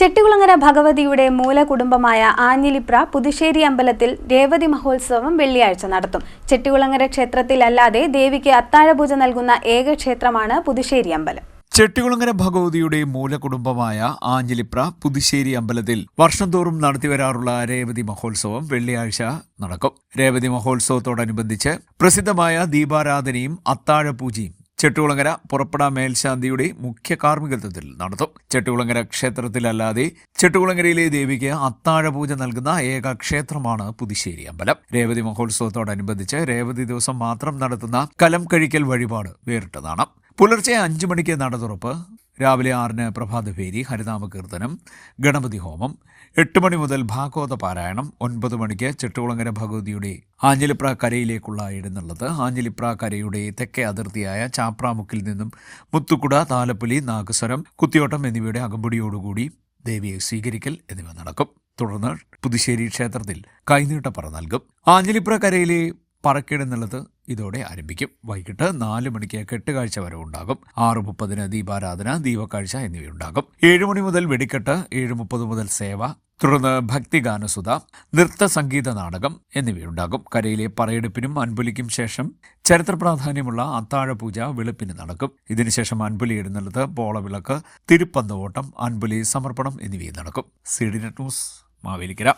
ചെട്ടികുളങ്ങര ഭഗവതിയുടെ മൂലകുടുംബമായ ആഞ്ഞിലിപ്ര പുതുശ്ശേരി അമ്പലത്തിൽ രേവതി മഹോത്സവം വെള്ളിയാഴ്ച നടത്തും. ചെട്ടികുളങ്ങര ക്ഷേത്രത്തിലല്ലാതെ ദേവിക്ക് അത്താഴപൂജ നൽകുന്ന ഏക ക്ഷേത്രമാണ് പുതുശ്ശേരി അമ്പലം. ചെട്ടികുളങ്ങര ഭഗവതിയുടെ മൂലകുടുംബമായ ആഞ്ഞിലിപ്ര പുതുശ്ശേരി അമ്പലത്തിൽ വർഷം തോറും നടത്തിവരാറുള്ള രേവതി മഹോത്സവം വെള്ളിയാഴ്ച നടക്കും. രേവതി മഹോത്സവത്തോടനുബന്ധിച്ച് പ്രസിദ്ധമായ ദീപാരാധനയും അത്താഴപൂജയും ചെട്ടികുളങ്ങര പുറപ്പെട മേൽശാന്തിയുടെ മുഖ്യ കാർമ്മികത്വത്തിൽ നടത്തും. ചെട്ടികുളങ്ങര ക്ഷേത്രത്തിലല്ലാതെ ചെട്ടികുളങ്ങരയിലെ ദേവിക്ക് അത്താഴപൂജ നൽകുന്ന ഏക ക്ഷേത്രമാണ് പുതുശ്ശേരി അമ്പലം. രേവതി മഹോത്സവത്തോടനുബന്ധിച്ച് രേവതി ദിവസം മാത്രം നടത്തുന്ന കലം കഴിക്കൽ വഴിപാട് വേറിട്ടതാണ്. പുലർച്ചെ 5 മണിക്ക് നട തുറപ്പ്, രാവിലെ 6-ന് പ്രഭാതഭേരി, ഹരിനാമകീർത്തനം, ഗണപതി ഹോമം, 8 മണി മുതൽ ഭാഗവത പാരായണം, 9 മണിക്ക് ചെട്ടികുളങ്ങര ഭഗവതിയുടെ ആഞ്ഞിലിപ്ര കരയിലേക്കുള്ള എഴുന്നള്ളത്ത്, ആഞ്ഞിലിപ്ര കരയുടെ തെക്കേ അതിർത്തിയായ ചാപ്രാമുക്കിൽ നിന്നും മുത്തുക്കുട, താലപ്പൊലി, നാഗസ്വരം, കുത്തിയോട്ടം എന്നിവയുടെ അകമ്പടിയോടുകൂടി ദേവിയെ സ്വീകരിക്കൽ എന്നിവ നടക്കും. തുടർന്ന് പുതുശ്ശേരി ക്ഷേത്രത്തിൽ കൈനീട്ടപ്പറ നൽകും. ആഞ്ഞിലിപ്ര കരയിലെ പറക്കെഴുന്നള്ളത്ത് ഇതോടെ ആരംഭിക്കും. വൈകിട്ട് 4 മണിക്ക് കെട്ടുകാഴ്ച വരെ ഉണ്ടാകും. 6:30-ന് ദീപാരാധന, ദീപക്കാഴ്ച എന്നിവയുണ്ടാകും. 7 മണി മുതൽ വെടിക്കെട്ട്, 7:30 മുതൽ സേവ, തുടർന്ന് ഭക്തിഗാനസുധ, നൃത്ത സംഗീത നാടകം എന്നിവയുണ്ടാകും. കരയിലെ പറയെടുപ്പിനും അൻപുലിക്കും ശേഷം ചരിത്ര പ്രാധാന്യമുള്ള അത്താഴപൂജ വെളുപ്പിന് നടക്കും. ഇതിനുശേഷം അൻപുലി എഴുന്നള്ളത്ത്, പോളവിളക്ക്, തിരുപ്പന്തോട്ടം, അൻപുലി സമർപ്പണം എന്നിവയും നടക്കും. CDNet news, Mavelikkara.